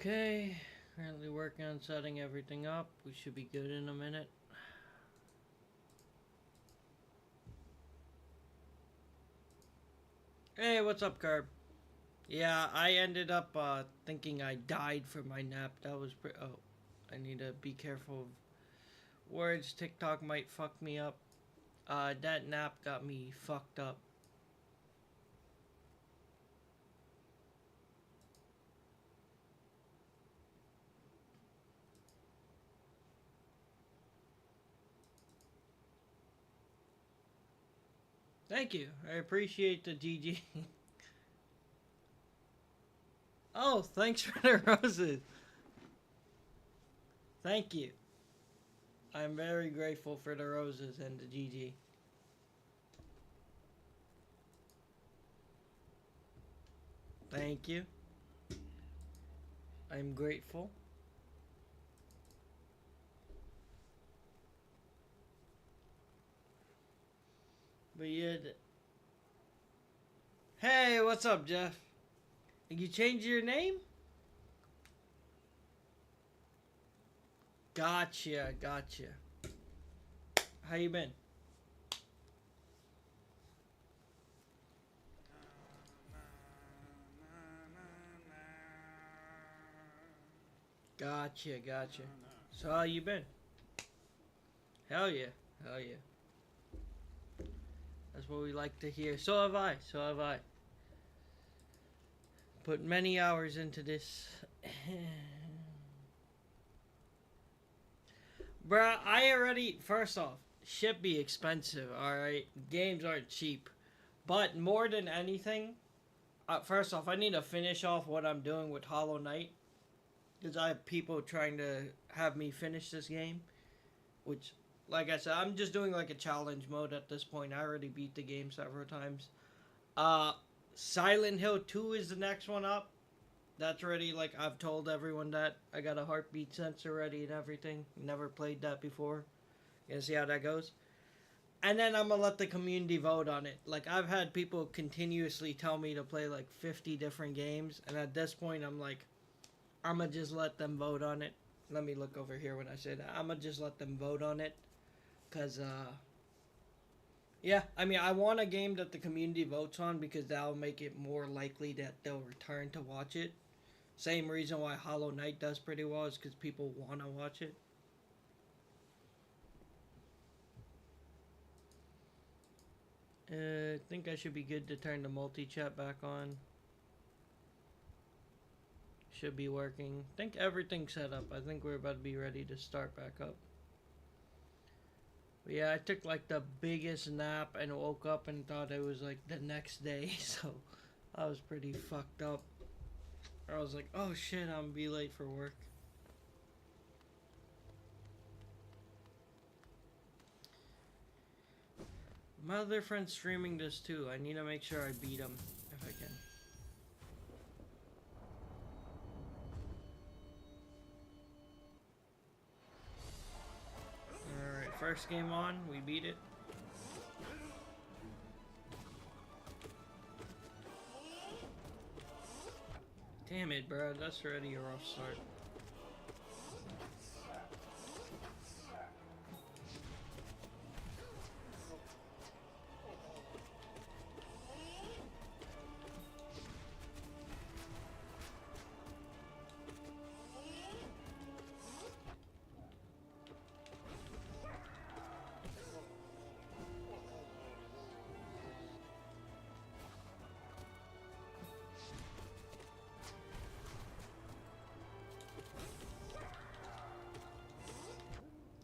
Okay, currently working on setting everything up. We should be good in a minute. Hey, what's up, Carb? Yeah, I ended up thinking I died from my nap. That was oh, I need to be careful of words. TikTok might fuck me up. That nap got me fucked up. Thank you. I appreciate the GG. Oh, thanks for the roses. Thank you. I'm very grateful for the roses and the GG. Thank you. I'm grateful. But yeah. Hey, what's up, Jeff? You changed your name? Gotcha, gotcha. How you been? Gotcha, gotcha. So how you been? Hell yeah, hell yeah. That's what we like to hear. So have I, so have I. Put many hours into this. Bruh, I already, first off, shit be expensive, alright? Games aren't cheap. But more than anything, first off, I need to finish off what I'm doing with Hollow Knight. Because I have people trying to have me finish this game. Which, like I said, I'm just doing like a challenge mode at this point. I already beat the game several times. Silent Hill 2 is the next one up. That's already, like, I've told everyone that. I got a heartbeat sensor ready and everything. Never played that before. Gonna see how that goes. And then I'm gonna let the community vote on it. Like, I've had people continuously tell me to play, like, 50 different games. And at this point, I'm like, I'm gonna just let them vote on it. Let me look over here when I say that. I'm gonna just let them vote on it. Because, yeah, I mean, I want a game that the community votes on because that'll make it more likely that they'll return to watch it. Same reason why Hollow Knight does pretty well is because people want to watch it. I think I should be good to turn the multi-chat back on. Should be working. I think everything's set up. I think we're about to be ready to start back up. But yeah, I took like the biggest nap and woke up and thought it was like the next day. So I was pretty fucked up. I was like, oh shit, I'm gonna be late for work. My other friend's streaming this too. I need to make sure I beat him if I can. Alright, first game on, we beat it. Damn it, bro, that's already a rough start.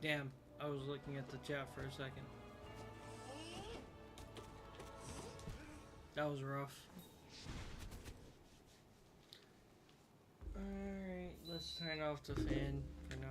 Damn, I was looking at the chat for a second. That was rough. Alright, let's turn off the fan for now.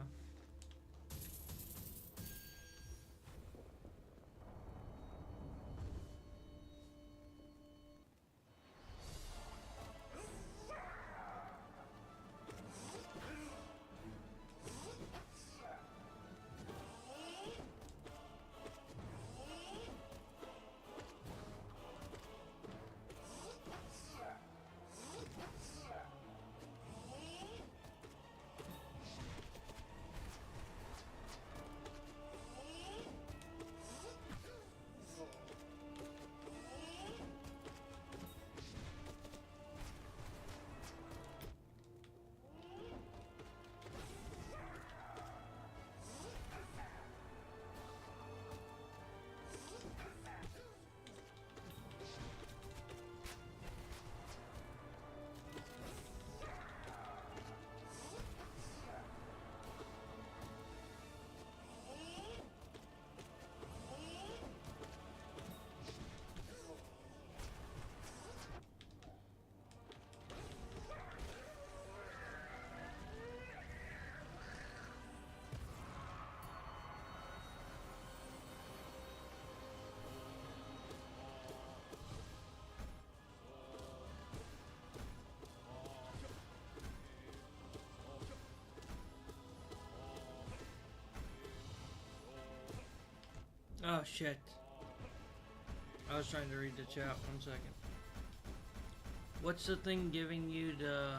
Oh shit. I was trying to read the chat. 1 second. What's the thing giving you the...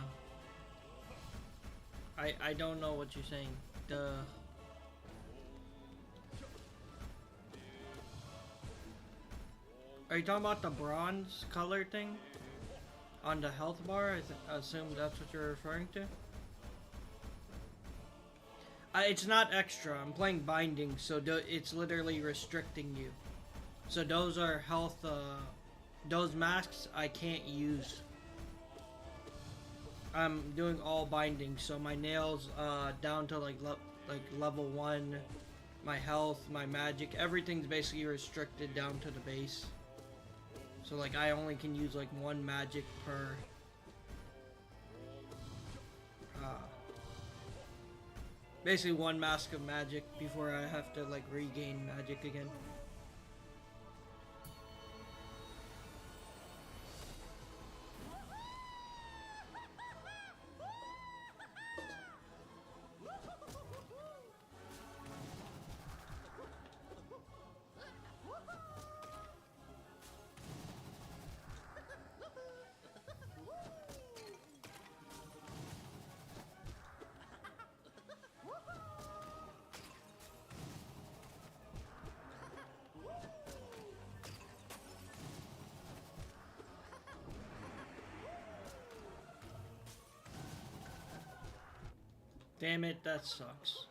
I don't know what you're saying. The... Are you talking about the bronze color thing? On the health bar? I assume that's what you're referring to? It's not extra. I'm playing binding, so it's literally restricting you. So those are health, those masks I can't use. I'm doing all binding, so my nails down to like level 1, my health, my magic, everything's basically restricted down to the base. So like I only can use like 1 magic per basically 1 mask of magic before I have to like regain magic again. Damn it, that sucks.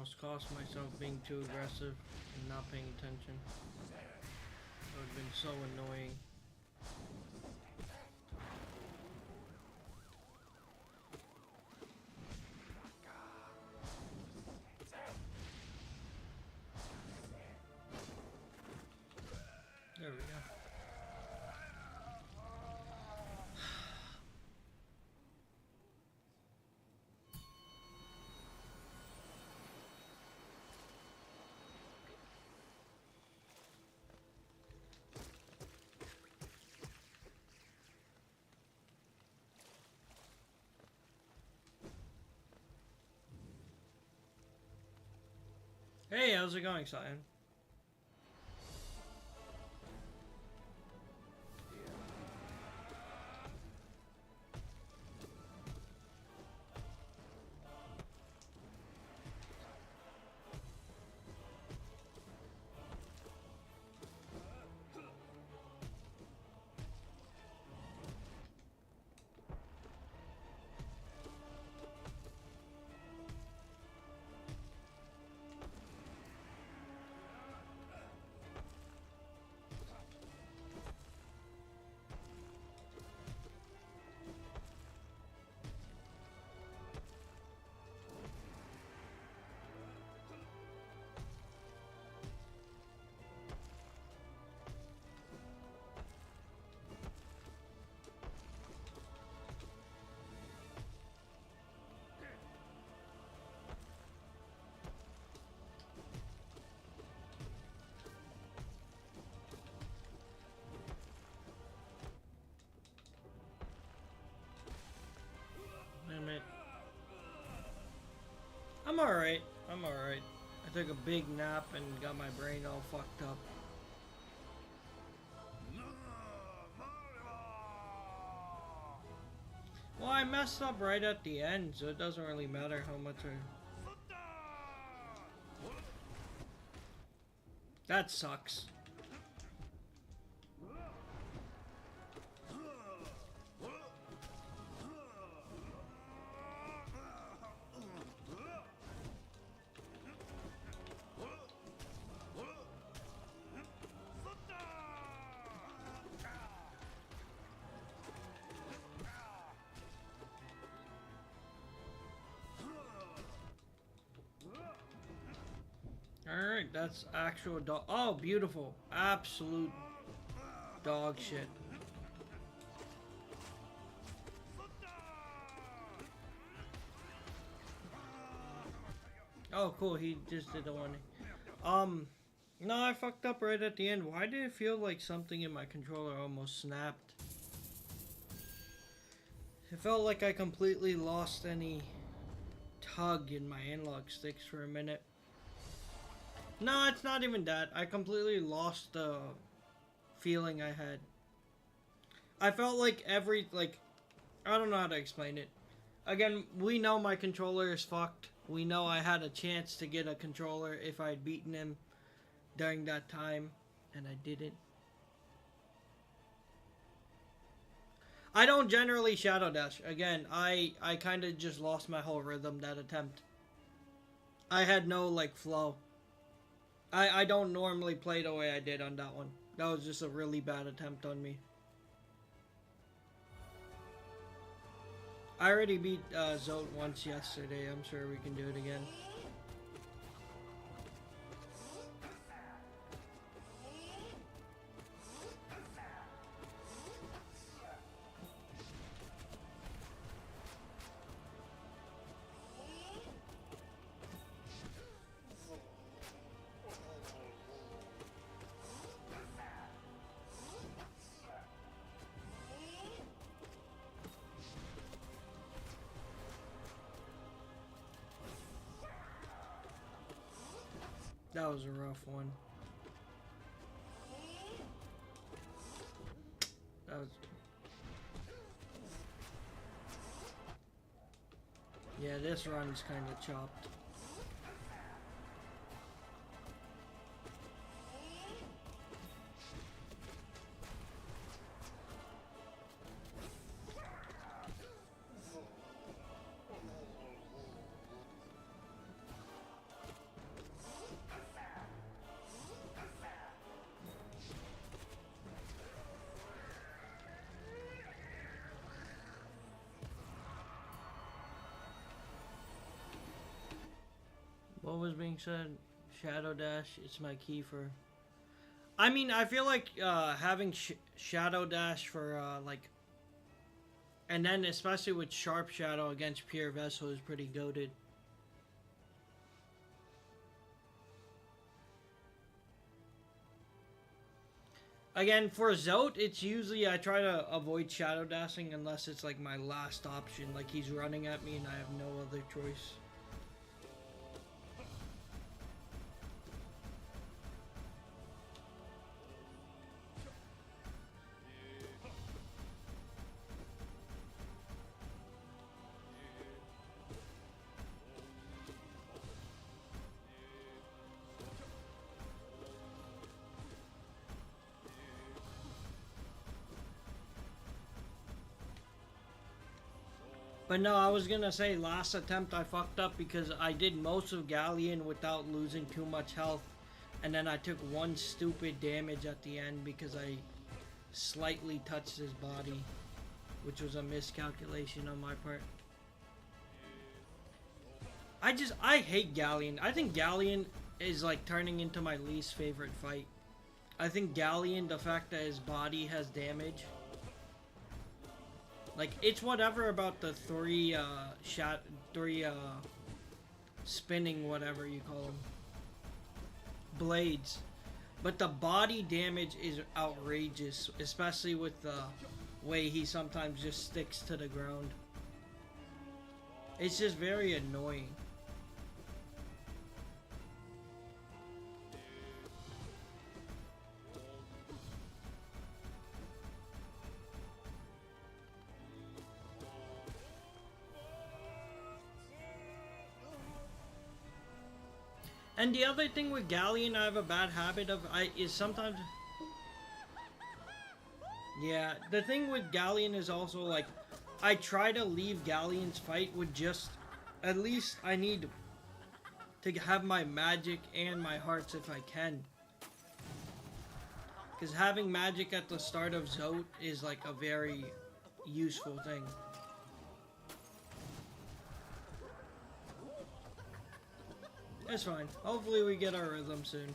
almost cost myself being too aggressive and not paying attention. It would have been so annoying. There we go. Hey, how's it going, Cyan? Damn it. I'm alright. I'm alright. I took a big nap and got my brain all fucked up. Well, I messed up right at the end, so it doesn't really matter how much I... That sucks. Alright, that's actual dog. Oh, beautiful. Absolute dog shit. Oh, cool. He just did the one. No, I fucked up right at the end. Why did it feel like something in my controller almost snapped? It felt like I completely lost any tug in my analog sticks for a minute. No, it's not even that. I completely lost the feeling I had. I felt like I don't know how to explain it. Again, we know my controller is fucked. We know I had a chance to get a controller if I'd beaten him during that time, and I didn't. I don't generally Shadow Dash. Again, I kind of just lost my whole rhythm that attempt. I had no, flow. I don't normally play the way I did on that one. That was just a really bad attempt on me. I already beat Zote once yesterday. I'm sure we can do it again. That was a rough one. That was... Yeah, this run's kind of chopped. was being said. Shadow Dash, it's my key for... I mean, I feel like having Shadow Dash for, like... And then, especially with Sharp Shadow against Pure Vessel is pretty goated. Again, for Zote, it's usually I try to avoid Shadow Dashing unless it's like my last option. Like he's running at me and I have no other choice. But no, I was gonna say last attempt I fucked up because I did most of Galleon without losing too much health. And then I took one stupid damage at the end because I slightly touched his body. Which was a miscalculation on my part. I hate Galleon. I think Galleon is like turning into my least favorite fight. I think Galleon, the fact that his body has damage. Like, it's whatever about the three spinning, whatever you call them, blades. But the body damage is outrageous, especially with the way he sometimes just sticks to the ground. It's just very annoying. And the other thing with Galleon I have a bad habit of is sometimes... Yeah, the thing with Galleon is also like, I try to leave Galleon's fight with just, at least I need to have my magic and my hearts if I can. Because having magic at the start of Zote is like a very useful thing. It's fine. Hopefully we get our rhythm soon.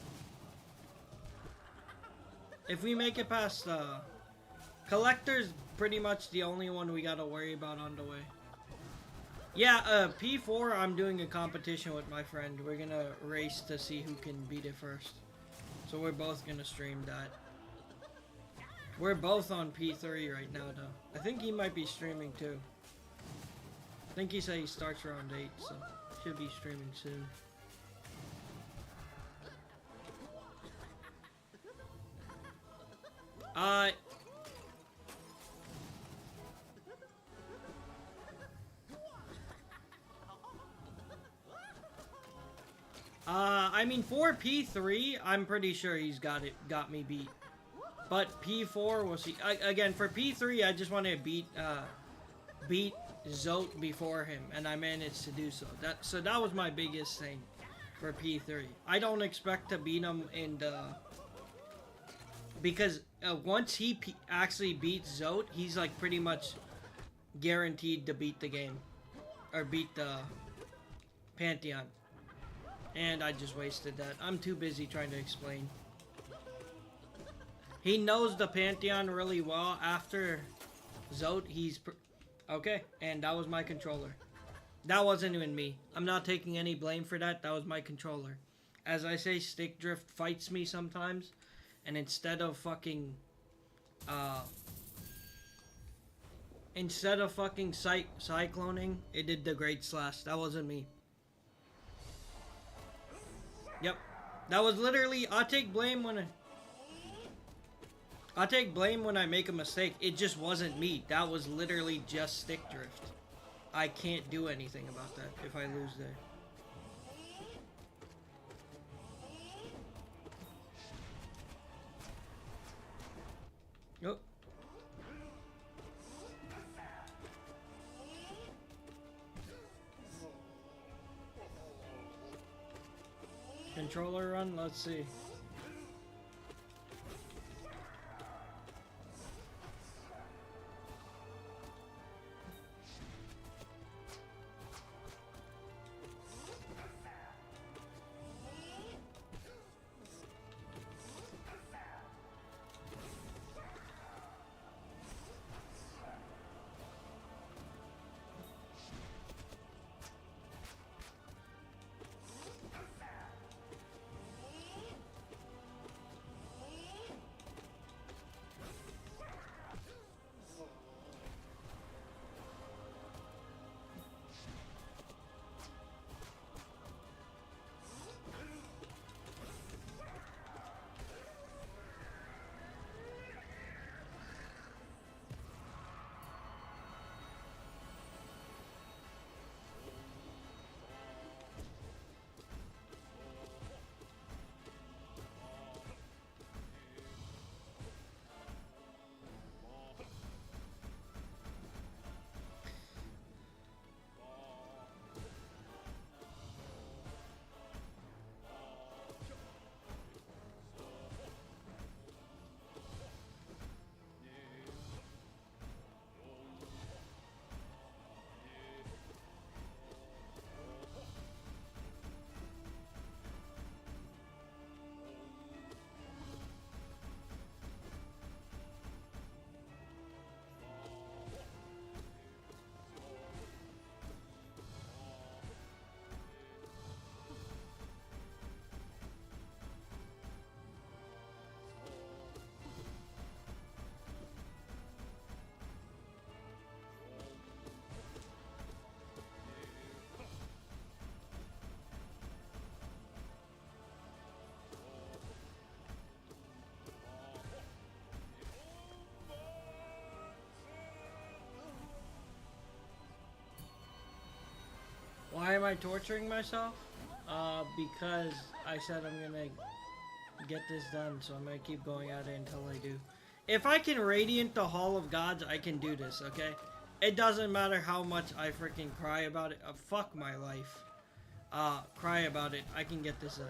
If we make it past Collector's pretty much the only one we gotta worry about on the way. Yeah, P4 I'm doing a competition with my friend. We're gonna race to see who can beat it first. So we're both gonna stream that. We're both on P3 right now though. I think he might be streaming too. I think he said he starts around 8, so should be streaming soon. I mean, for P3, I'm pretty sure he's got me beat. But P4, we'll see. Again, for P3, I just want to beat Zote before him, and I managed to do so. That was my biggest thing for P3. I don't expect to beat him in the... Because once he actually beats Zote, he's like pretty much guaranteed to beat the game. Or beat the Pantheon. And I just wasted that. I'm too busy trying to explain. He knows the Pantheon really well. After Zote, he's... Okay, and that was my controller. That wasn't even me. I'm not taking any blame for that. That was my controller. As I say, stick drift fights me sometimes. And instead of fucking... cycloning, it did the Great Slash. That wasn't me. Yep. That was literally... I take blame when I make a mistake. It just wasn't me. That was literally just stick drift. I can't do anything about that if I lose there. Nope. Controller run, let's see. am I torturing myself? Because I said I'm gonna get this done, so I'm gonna keep going at it until I do. If I can radiant the Hall of Gods, I can do this, okay? It doesn't matter how much I freaking cry about it. Fuck my life. Cry about it. I can get this done.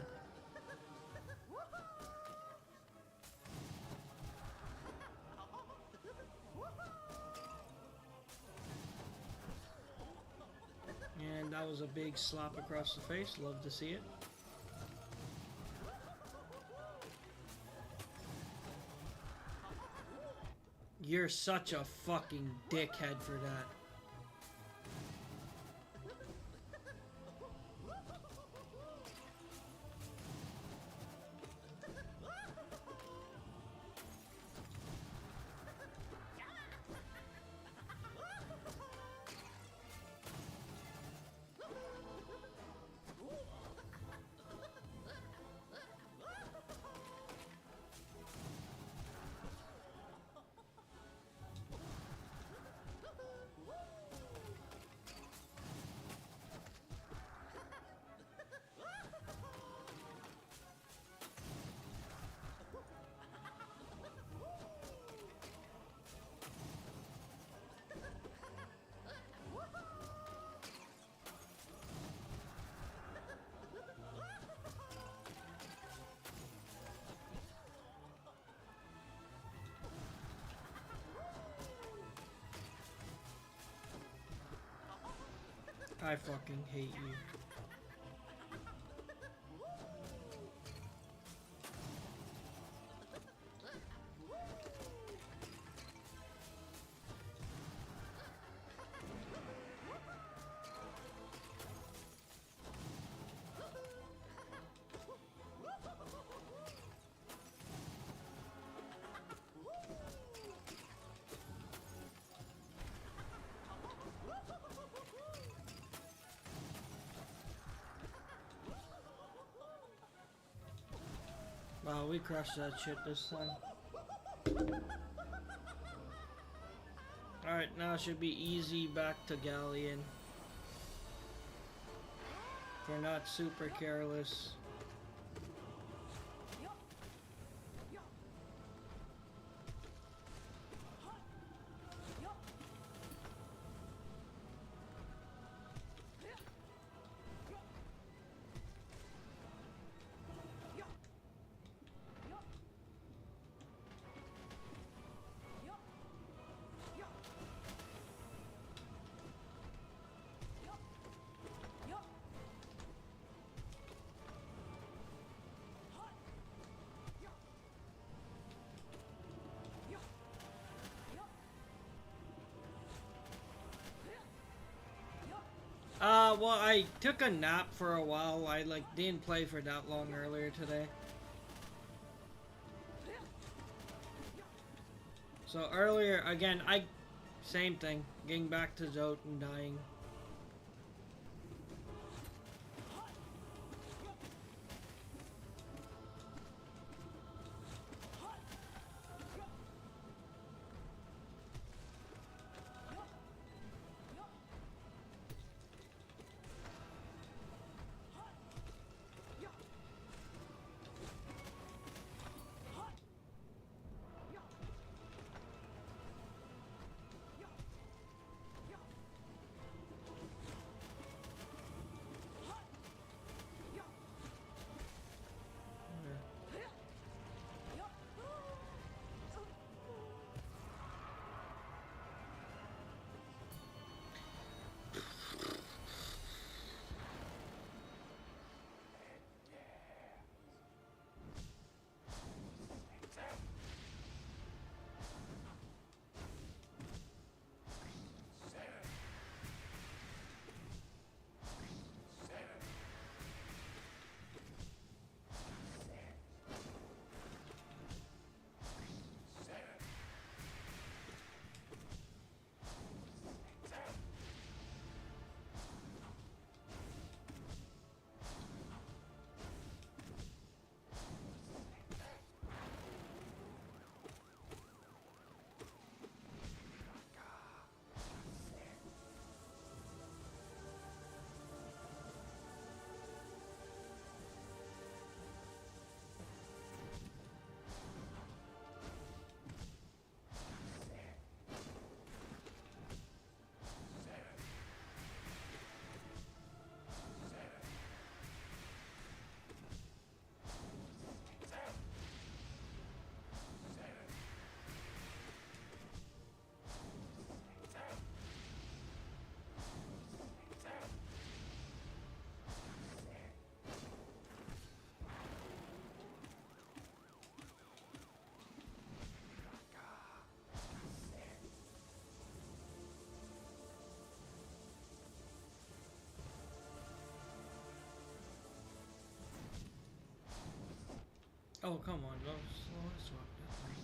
And that was a big slap across the face. Love to see it. You're such a fucking dickhead for that. I fucking hate you. Wow, we crushed that shit this time. Alright, now it should be easy back to Galleon. If we're not super careless. Well, I took a nap for a while. I, didn't play for that long earlier today. So earlier, again, same thing. Getting back to Zote and dying. Oh, come on. No, slow swap that thing.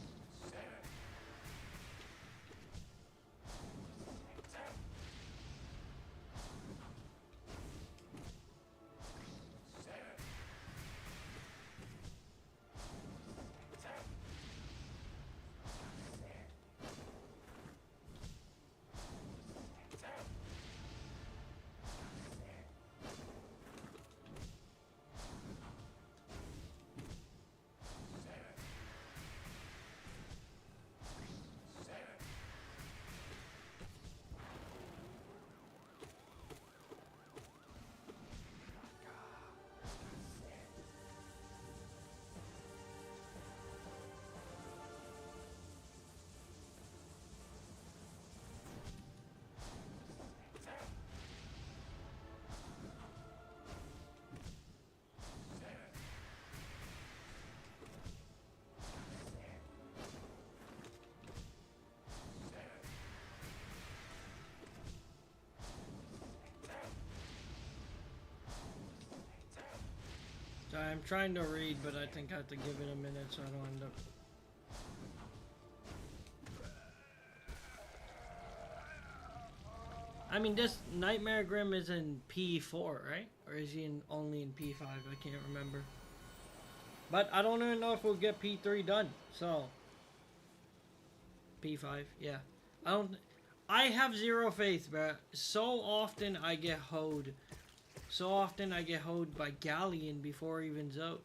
I'm trying to read, but I think I have to give it a minute so I don't end up... I mean, this Nightmare Grim is in P4, right? Or is he only in P5? I can't remember. But I don't even know if we'll get P3 done, so... P5, yeah. I have zero faith, but so often I get hoed. So often I get hoed by Galleon before even Zote.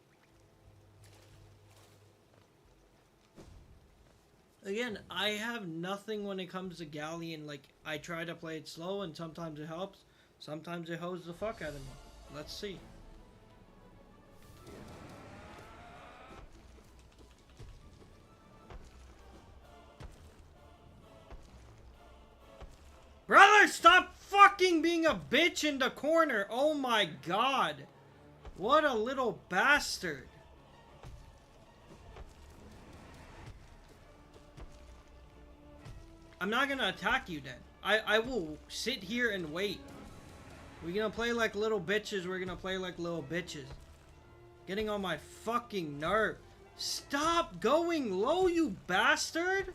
Again, I have nothing when it comes to Galleon. Like, I try to play it slow and sometimes it helps. Sometimes it hoes the fuck out of me. Let's see. Brother, stop fucking being a bitch in the corner. Oh my god. What a little bastard. I'm not gonna attack you then. I will sit here and wait. We're gonna play like little bitches. We're gonna play like little bitches. Getting on my fucking nerve. Stop going low, you bastard.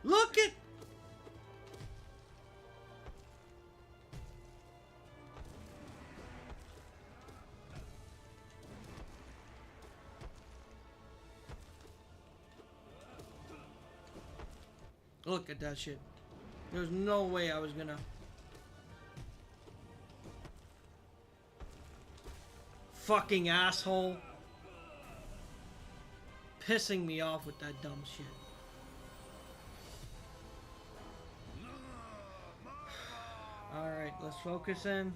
Look at... Look at that shit. There's no way I was gonna... Fucking asshole. Pissing me off with that dumb shit. Alright, let's focus in.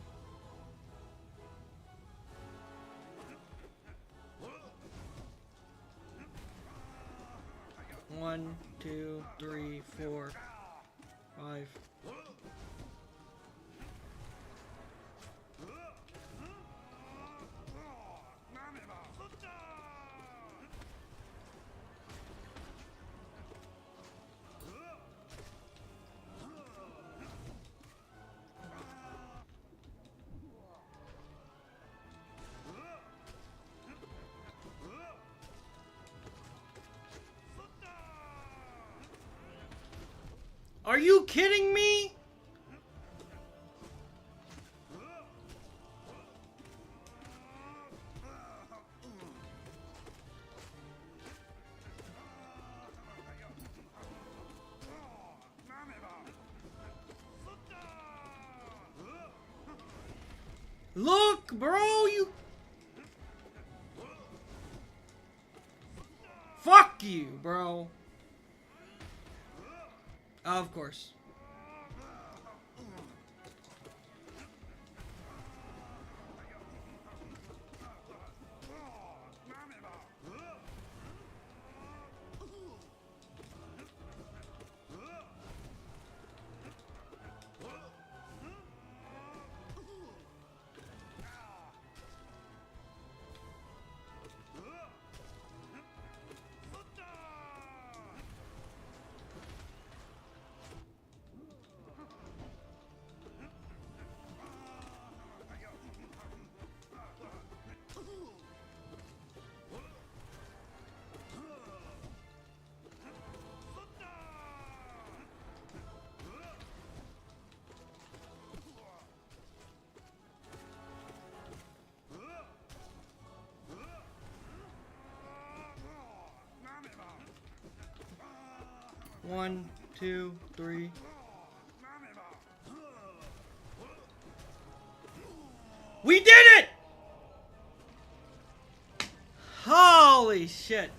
One, 2, 3, 4, 5. Are you kidding me? Look, bro, you... Fuck you, bro. Of course. 1, 2, 3. We did it! Holy shit.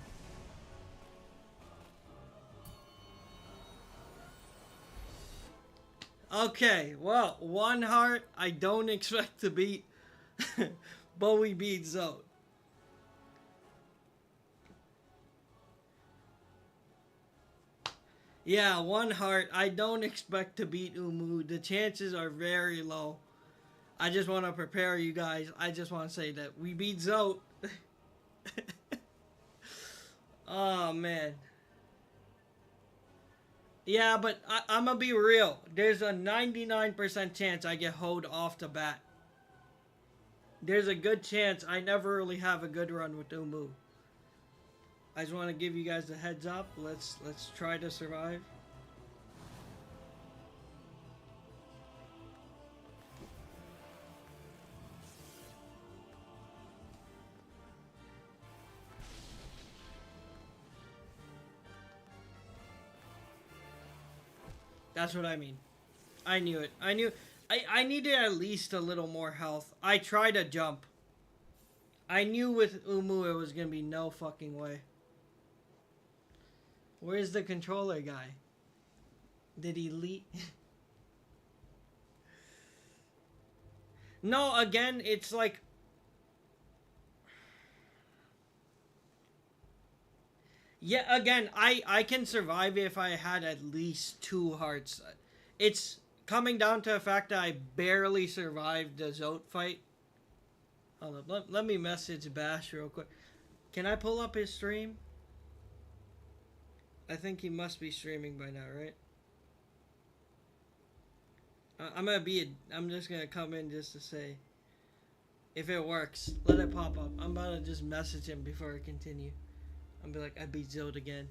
Okay, well, 1 heart I don't expect to beat, but we beat Zone. Yeah, 1 heart I don't expect to beat Umu. The chances are very low. I just want to prepare you guys. I just want to say that we beat Zote. Oh, man. Yeah, but I'm going to be real. There's a 99% chance I get hoed off the bat. There's a good chance I never really have a good run with Umu. I just want to give you guys a heads up. Let's try to survive. That's what I mean. I knew it. I needed at least a little more health. I tried to jump. I knew with Umu it was going to be no fucking way. Where's the controller guy? Did he leave? No, again, it's like... Yeah, again, I can survive if I had at least 2 hearts. It's coming down to the fact that I barely survived the Zote fight. Hold up, let me message Bash real quick. Can I pull up his stream? I think he must be streaming by now, right? I'm just gonna come in just to say, if it works, let it pop up. I'm about to just message him before I continue. I'll be like, I beat Zote again.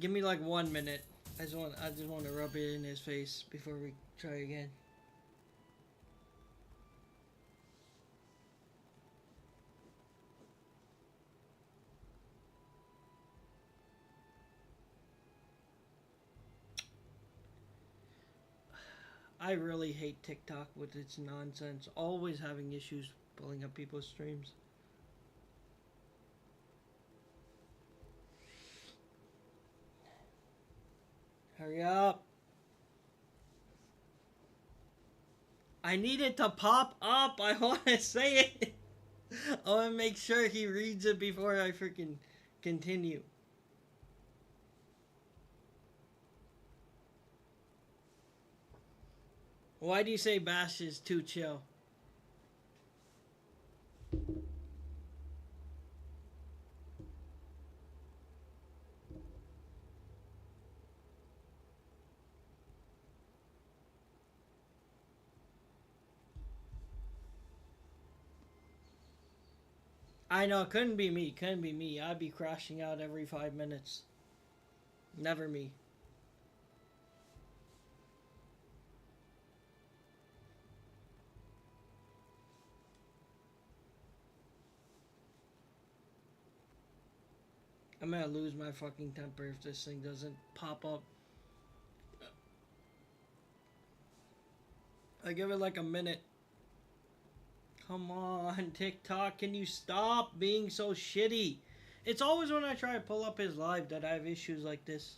Give me like 1 minute. I just want to rub it in his face before we try again. I really hate TikTok with its nonsense. Always having issues pulling up people's streams. Hurry up. I need it to pop up. I want to say it. I want to make sure he reads it before I freaking continue. Why do you say Bash is too chill? I know, couldn't be me. Couldn't be me. I'd be crashing out every 5 minutes. Never me. I'm gonna lose my fucking temper if this thing doesn't pop up. I give it like a minute. Come on, TikTok, can you stop being so shitty? It's always when I try to pull up his live that I have issues like this.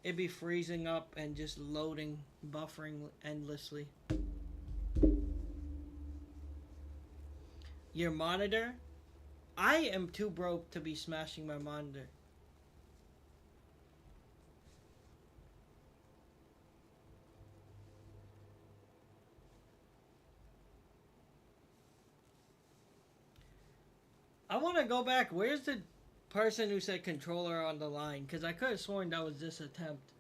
It'd be freezing up and just loading, buffering endlessly. Your monitor? I am too broke to be smashing my monitor. I want to go back. Where's the person who said controller on the line? Because I could have sworn that was this attempt.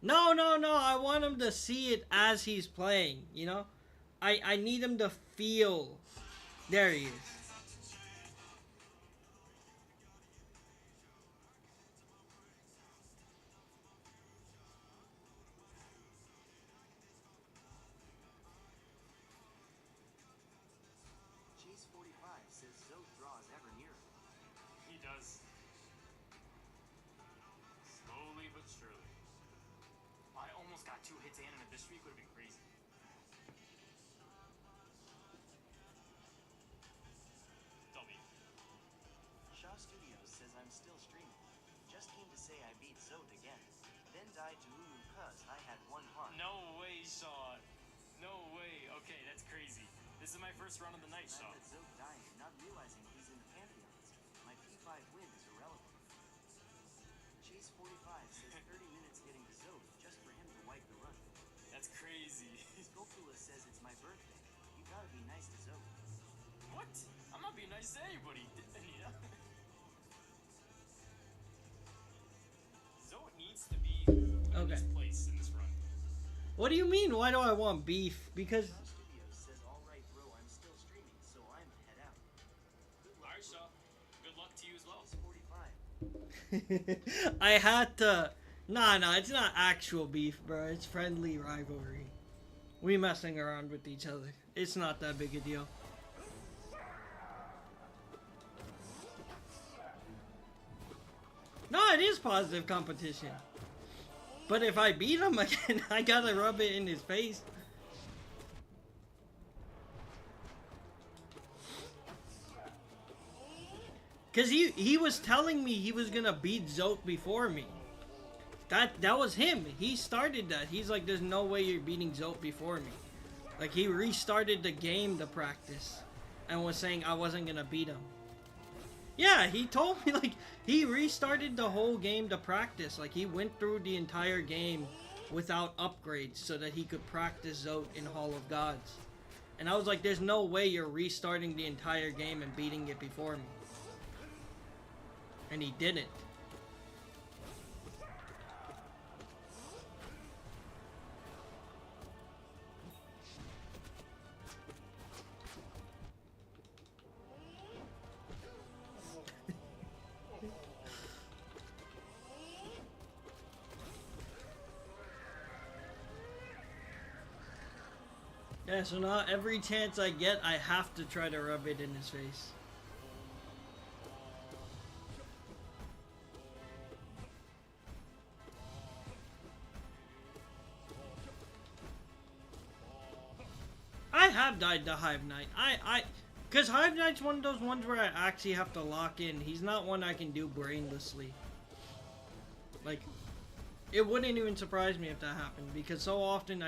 No, no, no. I want him to see it as he's playing, you know? I need him to feel. There he is. Zoe draws ever nearer. He does. Slowly but surely. I almost got 2 hits and this streak would have been crazy. Dummy. Shaw Studios says I'm still streaming. Just came to say I beat Zote again. Then died to Ulu cuz I had 1 heart. No way, Shaw. No way. Okay, that's crazy. This is my first run of the night, Shaw. I let Zote dying, not realizing he's in the Pantheons. My P5 win is irrelevant. Chase 45 says 30 minutes getting to Zote just for him to wipe the run. That's crazy. Sculptula says it's my birthday. You gotta be nice to Zote. What? I'm not being nice to anybody, Anita. Zote needs to be in this place in this run. What do you mean? Why do I want beef? Because Shaw Studios says alright bro, I'm still streaming, so I'm head out. Alright, Shaw. Good luck to you as well. Chase 45. I had to. Nah, it's not actual beef, bro. It's friendly rivalry. We messing around with each other. It's not that big a deal. No, it is positive competition. But if I beat him again, I gotta rub it in his face. Cause he was telling me he was gonna beat Zote before me. That was him. He started that. He's like, there's no way you're beating Zote before me. Like, he restarted the game to practice and was saying I wasn't gonna beat him. Yeah, he told me, like, he restarted the whole game to practice. Like, he went through the entire game without upgrades so that he could practice Zote in Hall of Gods. And I was like, there's no way you're restarting the entire game and beating it before me. And he didn't. Yeah, so now every chance I get, I have to try to rub it in his face. I have died to Hive Knight. Because Hive Knight's one of those ones where I actually have to lock in. He's not one I can do brainlessly. Like, it wouldn't even surprise me if that happened, because so often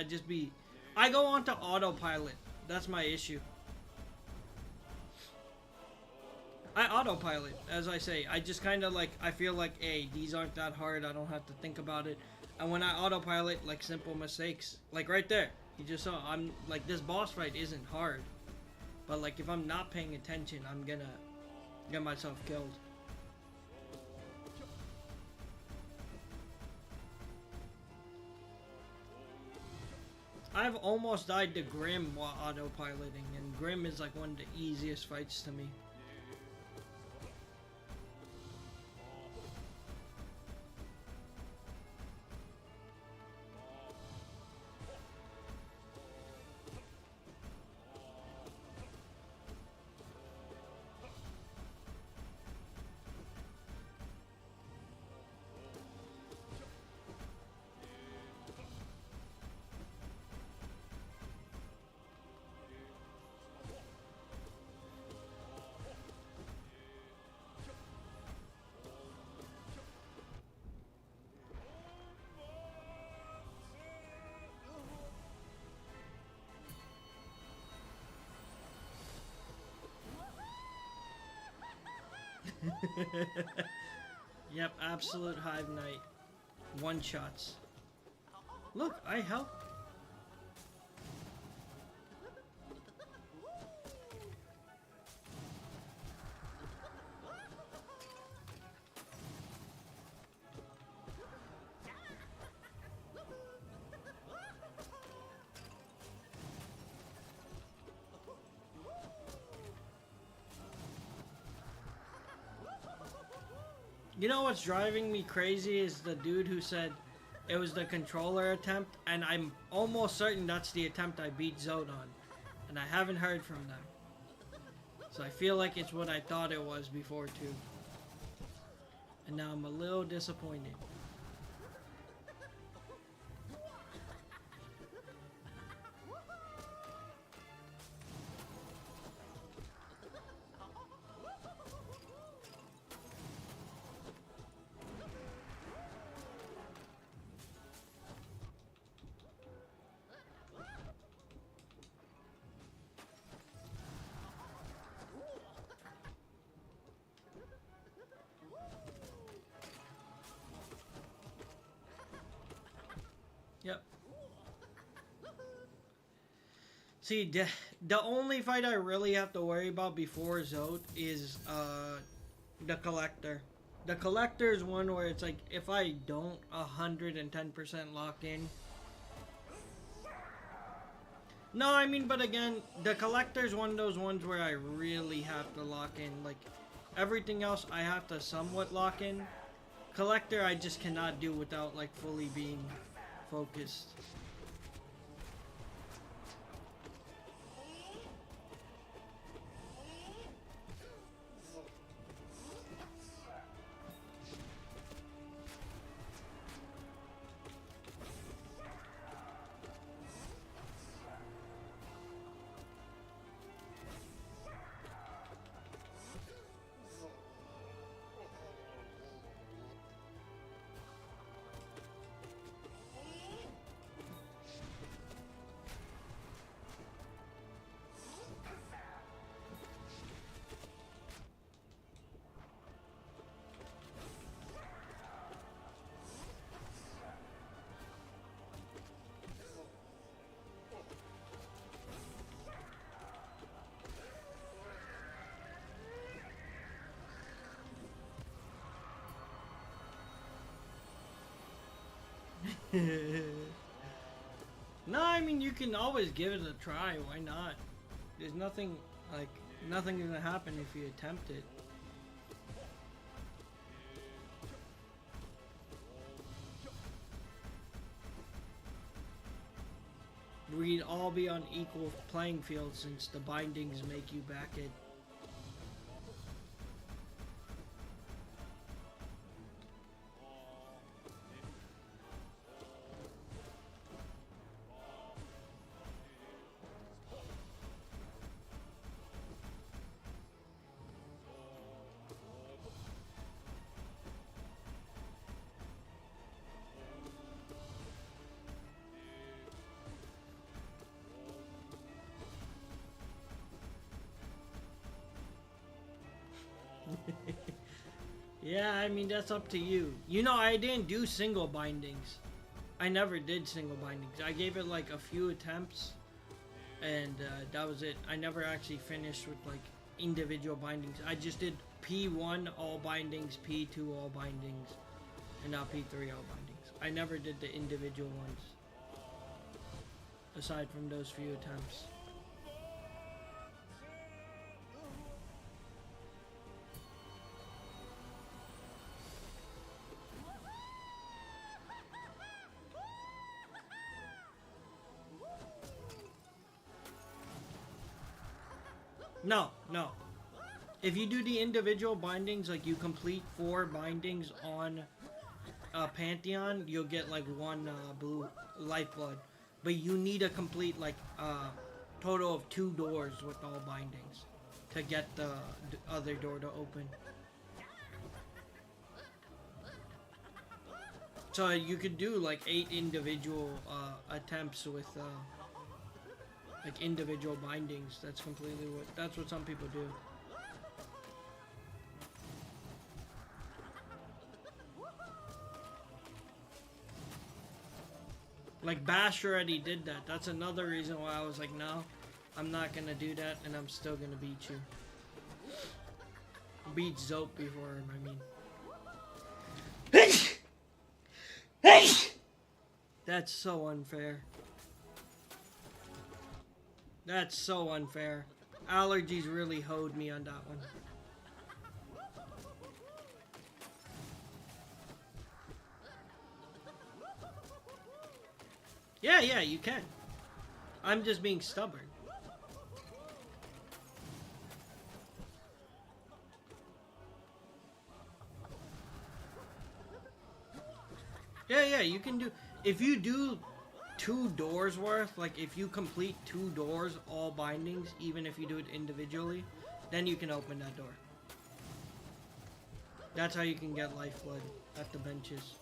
I go on to autopilot. That's my issue. I autopilot, as I say. I just kind of like, I feel like, hey, these aren't that hard. I don't have to think about it. And when I autopilot, like, simple mistakes, like right there, you just saw, I'm like, this boss fight isn't hard. But like, if I'm not paying attention, I'm gonna get myself killed. I've almost died to Grim while autopiloting, and Grim is like one of the easiest fights to me. Yep, absolute Hive Knight. One shots. Look, I helped. You know what's driving me crazy is the dude who said it was the controller attempt, and I'm almost certain that's the attempt I beat Zote on, and I haven't heard from them. So I feel like it's what I thought it was before too. And now I'm a little disappointed. Yep. See, the only fight I really have to worry about before Zote is the Collector. The Collector is one where it's like, if I don't 110% lock in. No, I mean, but again, the Collector is one of those ones where I really have to lock in. Like, everything else I have to somewhat lock in. Collector I just cannot do without, like, fully being focused. No, I mean, you can always give it a try. Why not? There's nothing, like, nothing gonna happen if you attempt it. We'd all be on equal playing field since the bindings make you back it. Yeah, I mean, that's up to you. You know, I didn't do single bindings. I never did single bindings. I gave it like a few attempts, and that was it. I never actually finished with like individual bindings. I just did P1 all bindings, P2 all bindings, and now P3 all bindings. I never did the individual ones, aside from those few attempts. No, no. If you do the individual bindings, like you complete 4 bindings on Pantheon, you'll get like 1 blue lifeblood. But you need to complete like total of 2 doors with all bindings to get the other door to open. So you could do like 8 individual attempts with like individual bindings. That's what some people do. Like Bash already did that. That's another reason why I was like, no, I'm not gonna do that, and I'm still gonna beat you. Beat Zope before him, I mean. That's so unfair. That's so unfair. Allergies really hoed me on that one. Yeah, you can. I'm just being stubborn. Yeah, you can do... If you do 2 doors worth, like if you complete 2 doors, all bindings, even if you do it individually, then you can open that door. That's how you can get lifeblood at the benches.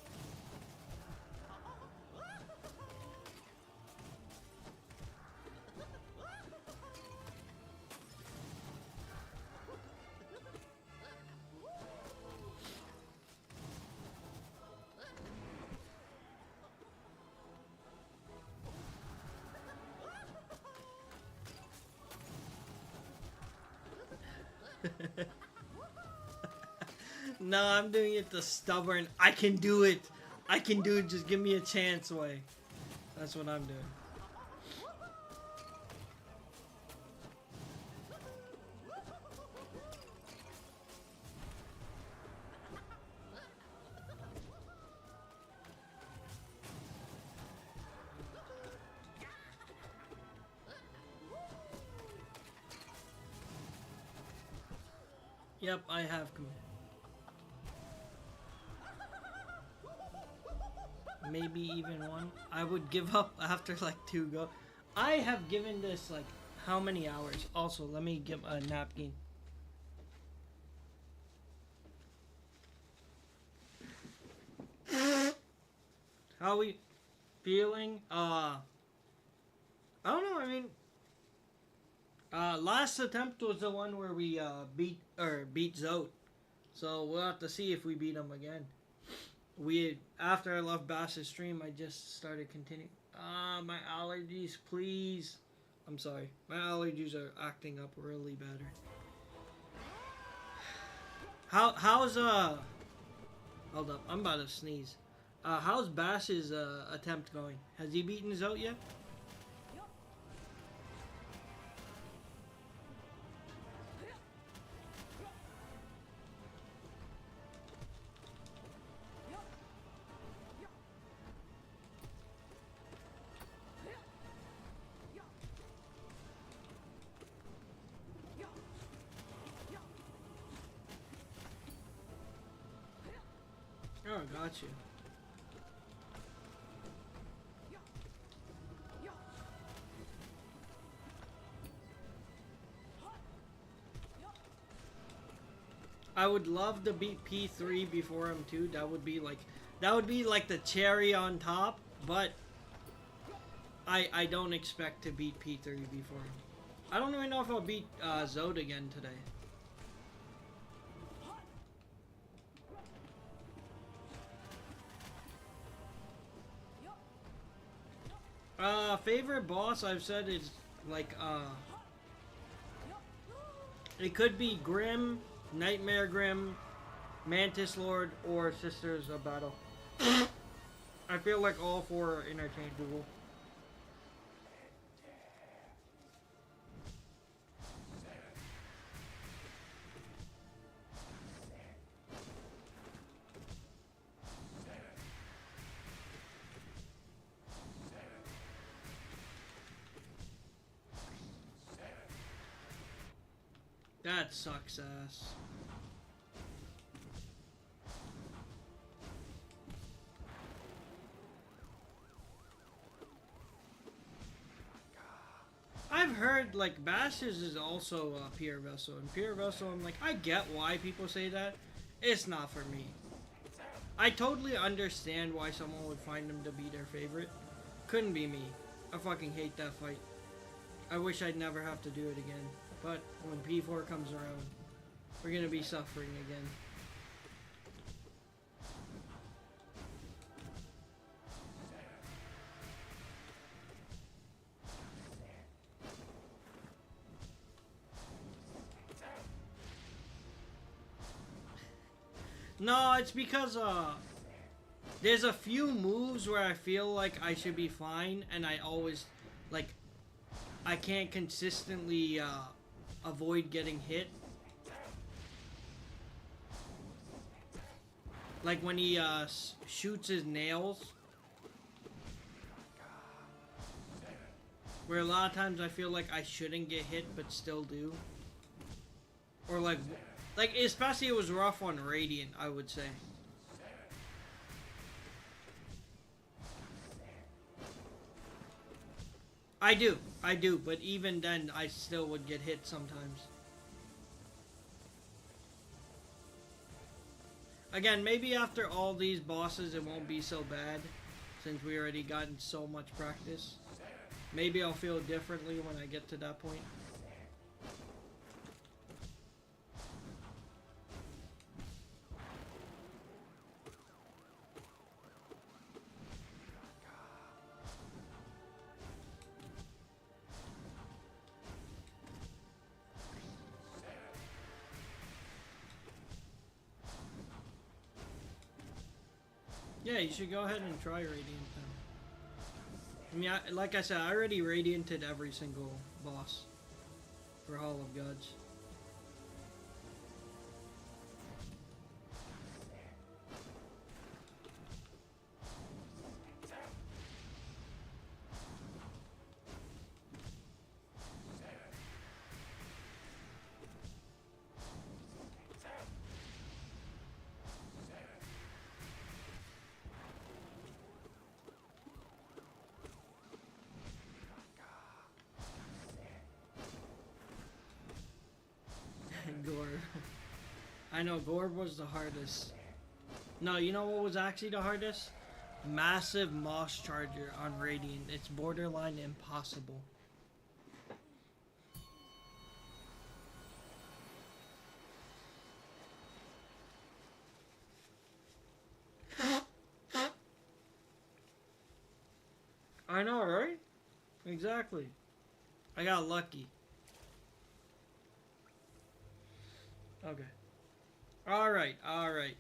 No, I'm doing it the stubborn, I can do it, just give me a chance way. That's what I'm doing. Yep, I have come. Maybe even 1. I would give up after like 2 go. I have given this like how many hours? Also, let me give a napkin. How we feeling? I don't know. I mean, last attempt was the one where we beat Zote. So we'll have to see if we beat him again. After I left Bass's stream, I just started continuing. My allergies, please. I'm sorry. My allergies are acting up really better. How's hold up, I'm about to sneeze. How's Bass's attempt going? Has he beaten Zote yet? Oh, got you. I would love to beat P3 before him too. That would be like the cherry on top, but I don't expect to beat P3 before him. I don't even know if I'll beat Zote again today. Favorite boss I've said is like it could be Grim, Nightmare Grim, Mantis Lord, or Sisters of Battle. I feel like all 4 are interchangeable. That sucks ass. I've heard like Bashes is also a Pure Vessel, and Pure Vessel, I'm like, I get why people say that. It's not for me. I totally understand why someone would find him to be their favorite. Couldn't be me. I fucking hate that fight. I wish I'd never have to do it again. But when P4 comes around, we're gonna be suffering again. No, it's because there's a few moves where I feel like I should be fine, and I always like I can't consistently avoid getting hit. Like when he shoots his nails, where a lot of times I feel like I shouldn't get hit but still do. Or like especially it was rough on Radiant, I would say. I do, but even then, I still would get hit sometimes. Again, maybe after all these bosses, it won't be so bad, since we already gotten so much practice. Maybe I'll feel differently when I get to that point. Yeah, you should go ahead and try Radiant then. I mean, like I said, I already Radianted every single boss for Hall of Gods. Gore. I know, Gore was the hardest. No, you know what was actually the hardest? Massive Moss Charger on Radiant. It's borderline impossible. I know, right? Exactly. I got lucky. Okay. Alright, alright.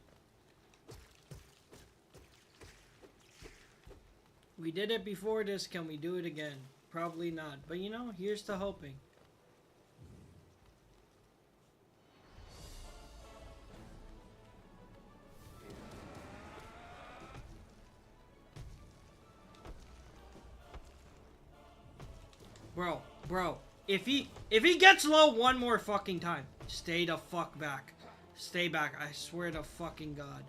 We did it before this, can we do it again? Probably not, but you know, here's to hoping. Bro, if he gets low one more fucking time, stay the fuck back. Stay back, I swear to fucking God.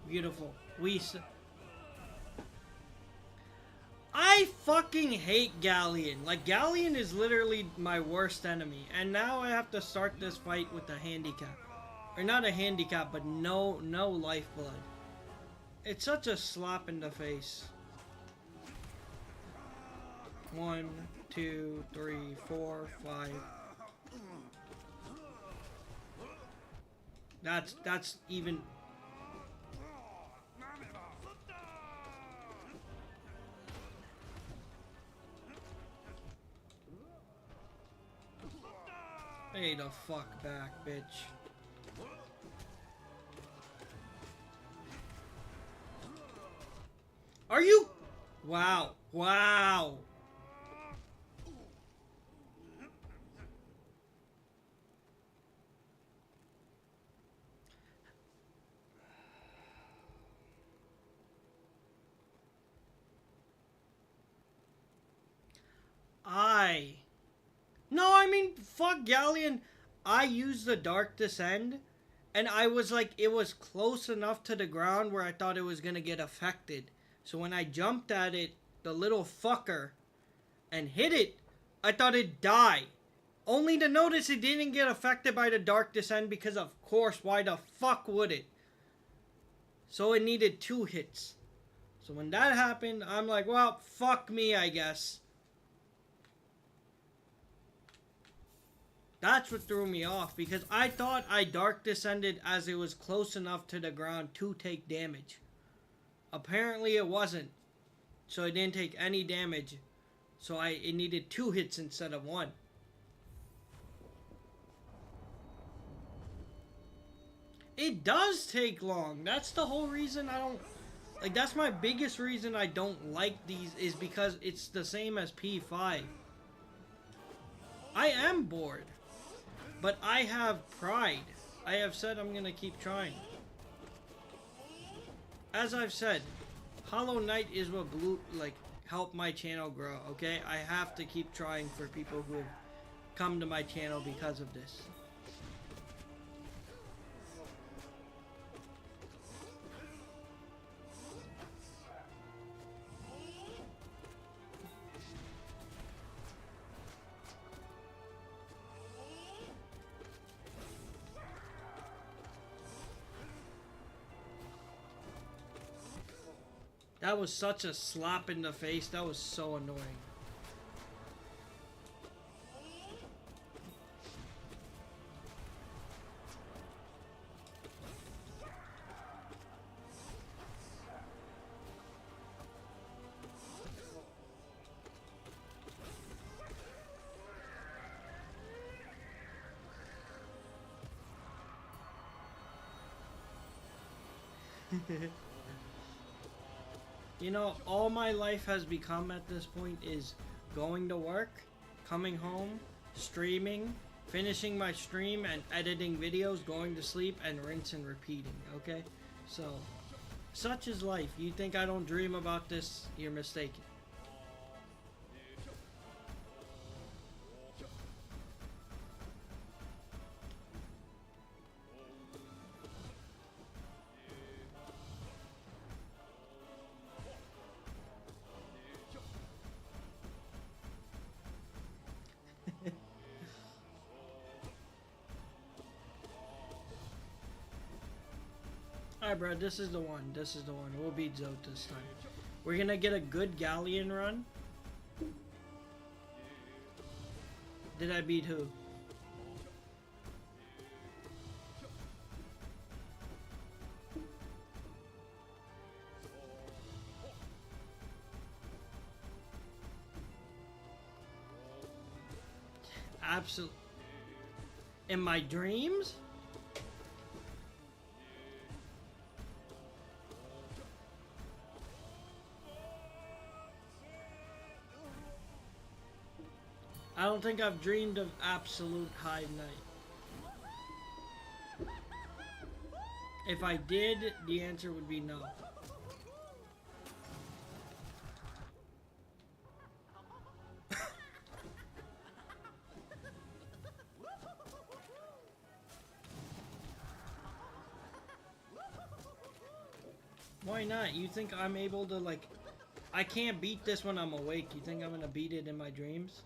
Beautiful. I fucking hate Galleon. Like, Galleon is literally my worst enemy. And now I have to start this fight with a handicap. Or not a handicap, but no lifeblood. It's such a slap in the face. 1, 2, 3, 4, 5. That's even... Hey, the fuck back, bitch. Are you? Wow. Wow. No, I mean, fuck Galleon. I used the Dark Descend, and I was like, it was close enough to the ground where I thought it was gonna get affected. So when I jumped at it, the little fucker, and hit it, I thought it'd die. Only to notice it didn't get affected by the Dark Descend because, of course, why the fuck would it? So it needed 2 hits. So when that happened, I'm like, well, fuck me, I guess. That's what threw me off, because I thought I Dark Descended as it was close enough to the ground to take damage. Apparently it wasn't. So it didn't take any damage. So it needed 2 hits instead of 1. It does take long. That's the whole reason I don't... Like, that's my biggest reason I don't like these, is because it's the same as P5. I am bored. But I have pride. I have said I'm gonna keep trying. As I've said, Hollow Knight is what helped my channel grow, okay? I have to keep trying for people who have come to my channel because of this. That was such a slap in the face. That was so annoying. You know, all my life has become at this point is going to work, coming home, streaming, finishing my stream and editing videos, going to sleep, and rinse and repeating, okay? So, such is life. You think I don't dream about this? You're mistaken. Alright, bro, this is the one. This is the one. We'll beat Zote this time. We're gonna get a good Galleon run. Did I beat who? Absolutely. In my dreams? I don't think I've dreamed of absolute High Knight. If I did, the answer would be no. Why not? You think I'm able to, like... I can't beat this when I'm awake. You think I'm gonna beat it in my dreams?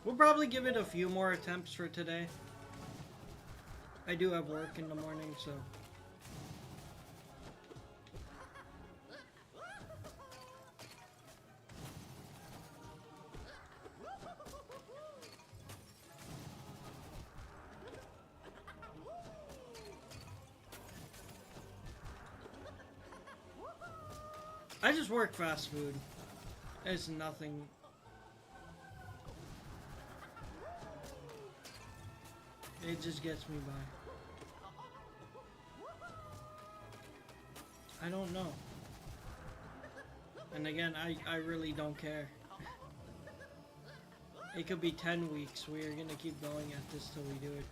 We'll probably give it a few more attempts for today. I do have work in the morning, so... I just work fast food. It's nothing. It just gets me by. I don't know. And again, I really don't care. It could be 10 weeks. We're gonna keep going at this till we do it.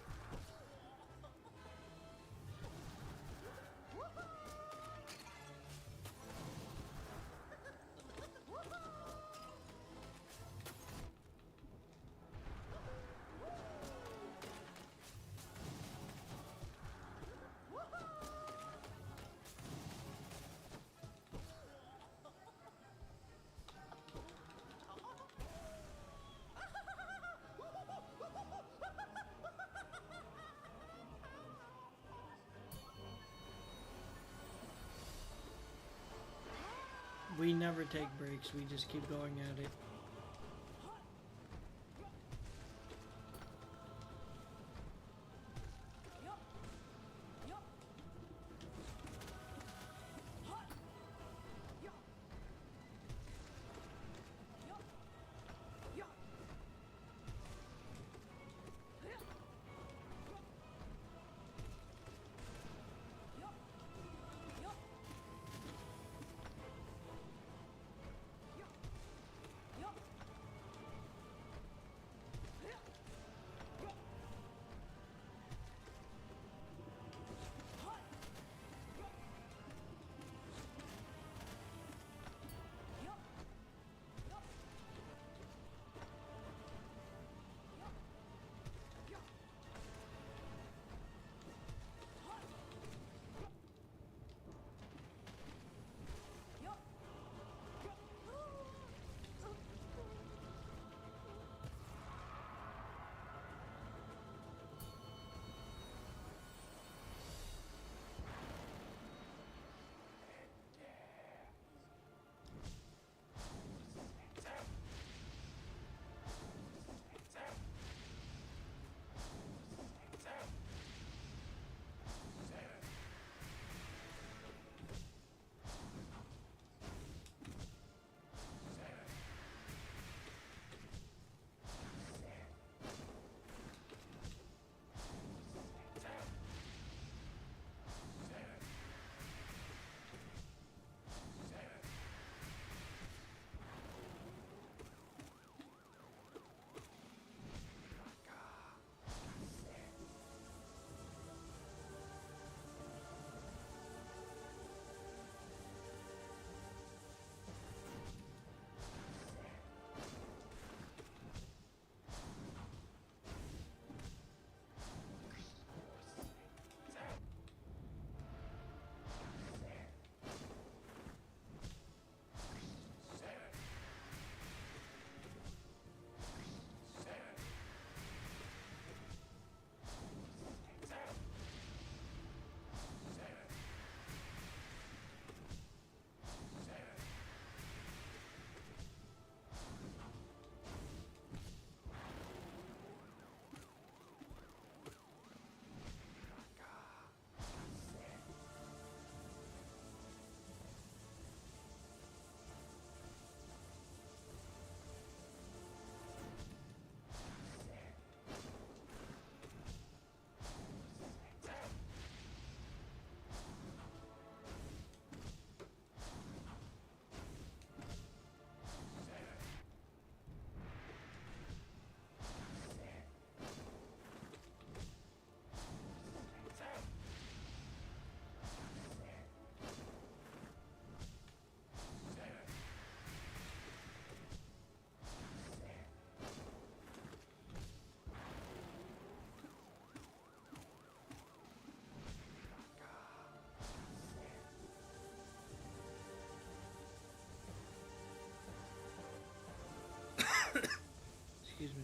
We never take breaks. We just keep going at it. Excuse me.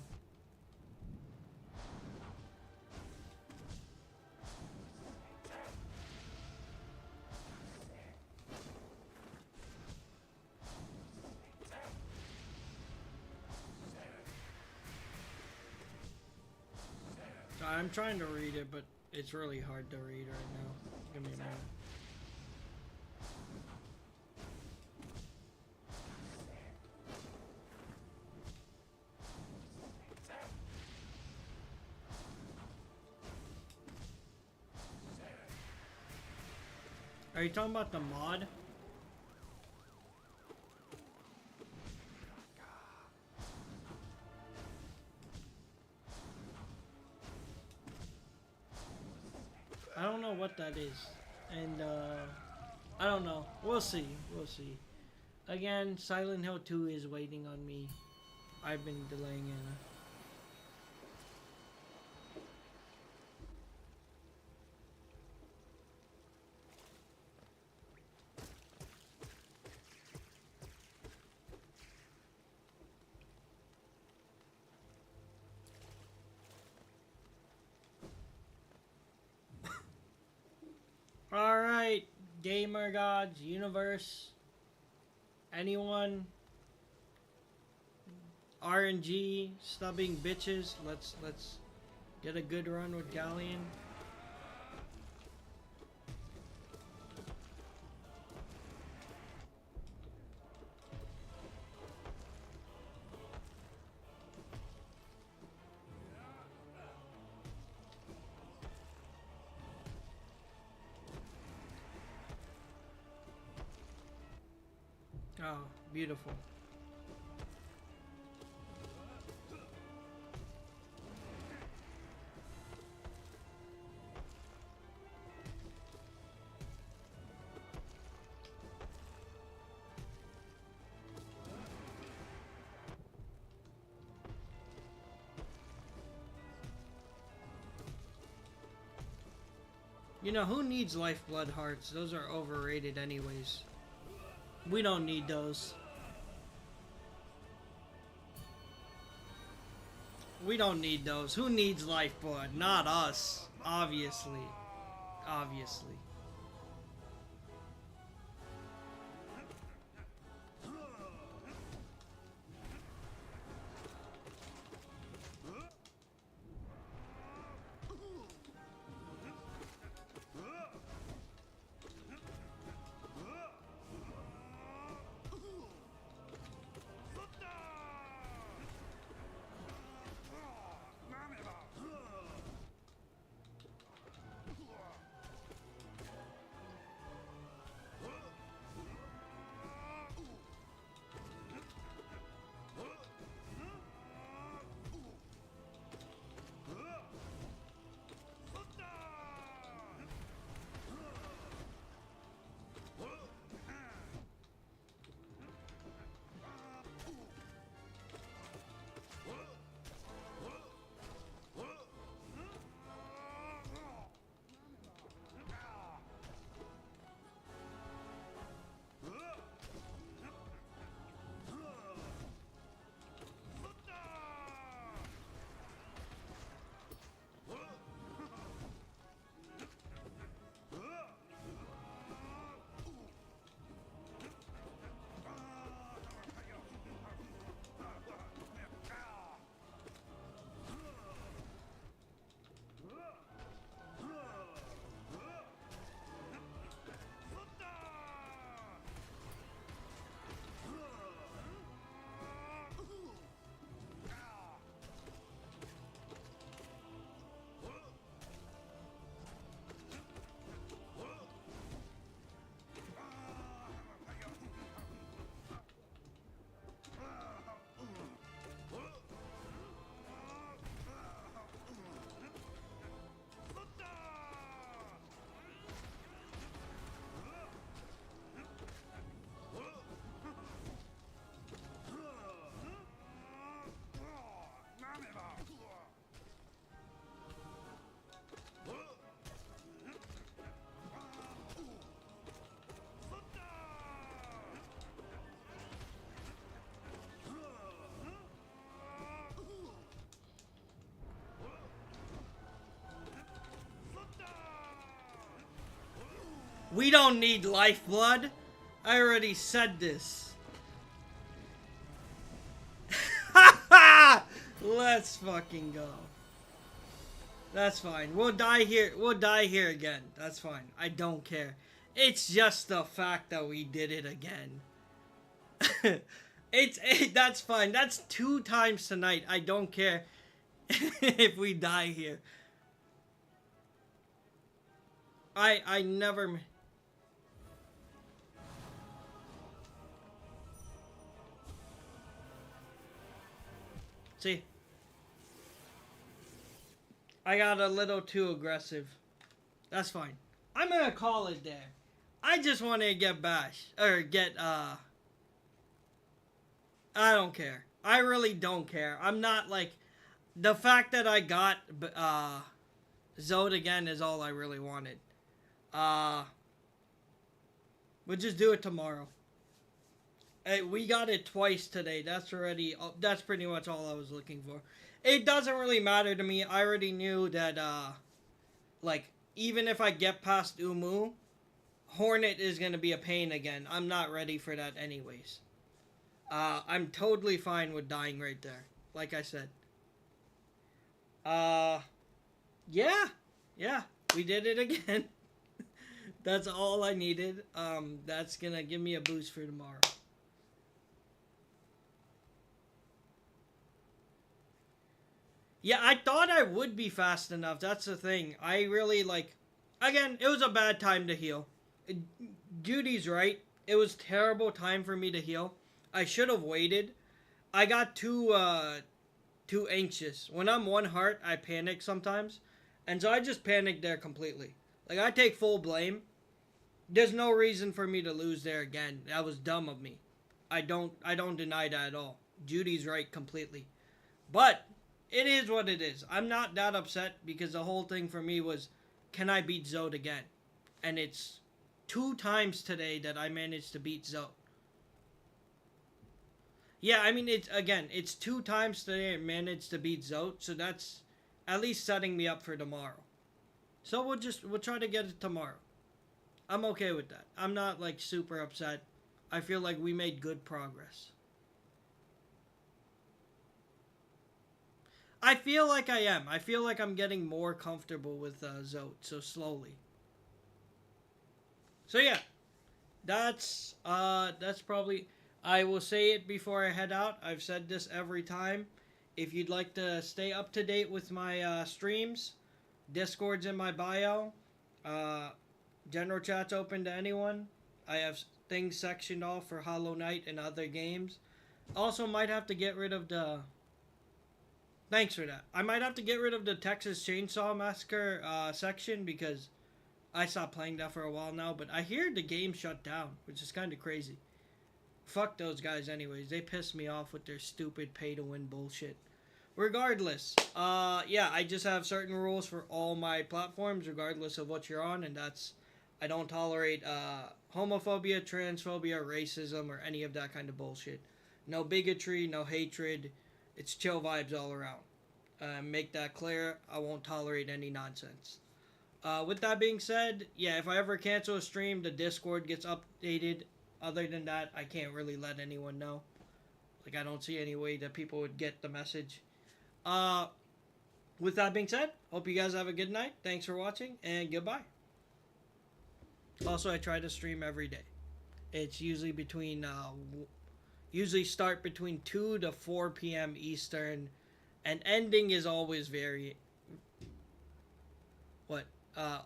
I'm trying to read it, but it's really hard to read right now. Give me a minute. Are you talking about the mod? I don't know what that is. And, I don't know. We'll see. We'll see. Again, Silent Hill 2 is waiting on me. I've been delaying it. Alright, Gamer Gods Universe. Anyone? RNG, stubbing bitches. Let's get a good run with Galleon. Oh, beautiful. You know, who needs lifeblood hearts? Those are overrated anyways. We don't need those. We don't need those. Who needs lifeblood? Not us. Obviously. Obviously. We don't need lifeblood. I already said this. Let's fucking go. That's fine. We'll die here. We'll die here again. That's fine. I don't care. It's just the fact that we did it again. That's fine. That's 2 times tonight. I don't care if we die here. I never... See? I got a little too aggressive. That's fine. I'm gonna call it there. I just want to get bashed. Or get, I don't care. I really don't care. I'm not like... The fact that I got, Zode again is all I really wanted. We'll just do it tomorrow. Hey, we got it twice today. That's already... That's pretty much all I was looking for. It doesn't really matter to me. I already knew that, like, even if I get past Umu, Hornet is going to be a pain again. I'm not ready for that anyways. I'm totally fine with dying right there. Like I said. Yeah. Yeah. We did it again. That's all I needed. That's going to give me a boost for tomorrow. Yeah, I thought I would be fast enough. That's the thing. I really, like... Again, it was a bad time to heal. Judy's right. It was terrible time for me to heal. I should have waited. I got too anxious. When I'm one heart, I panic sometimes. And so I just panicked there completely. Like, I take full blame. There's no reason for me to lose there again. That was dumb of me. I don't deny that at all. Judy's right completely. But it is what it is. I'm not that upset because the whole thing for me was, can I beat Zode again? And it's 2 times today that I managed to beat Zode. Yeah, I mean, it's 2 times today I managed to beat Zode, so that's at least setting me up for tomorrow. So we'll try to get it tomorrow. I'm okay with that. I'm not, like, super upset. I feel like we made good progress. I feel like I am. I feel like I'm getting more comfortable with Zode, so slowly. So yeah, that's probably... I will say it before I head out. I've said this every time. If you'd like to stay up to date with my streams, Discord's in my bio. General chat's open to anyone. I have things sectioned off for Hollow Knight and other games. Also, might have to get rid of the... Thanks for that. I might have to get rid of the Texas Chainsaw Massacre section because I stopped playing that for a while now. But I hear the game shut down, which is kind of crazy. Fuck those guys anyways. They piss me off with their stupid pay-to-win bullshit. Regardless, yeah, I just have certain rules for all my platforms, regardless of what you're on, and that's... I don't tolerate homophobia, transphobia, racism, or any of that kind of bullshit. No bigotry, no hatred. It's chill vibes all around. Make that clear. I won't tolerate any nonsense. With that being said, yeah, if I ever cancel a stream, the Discord gets updated. Other than that, I can't really let anyone know. Like, I don't see any way that people would get the message. With that being said, hope you guys have a good night. Thanks for watching, and goodbye. Also, I try to stream every day. It's usually between, usually start between 2 to 4 p.m. Eastern, and ending is always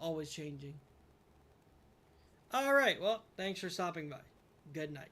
always changing. Alright, well, thanks for stopping by. Good night.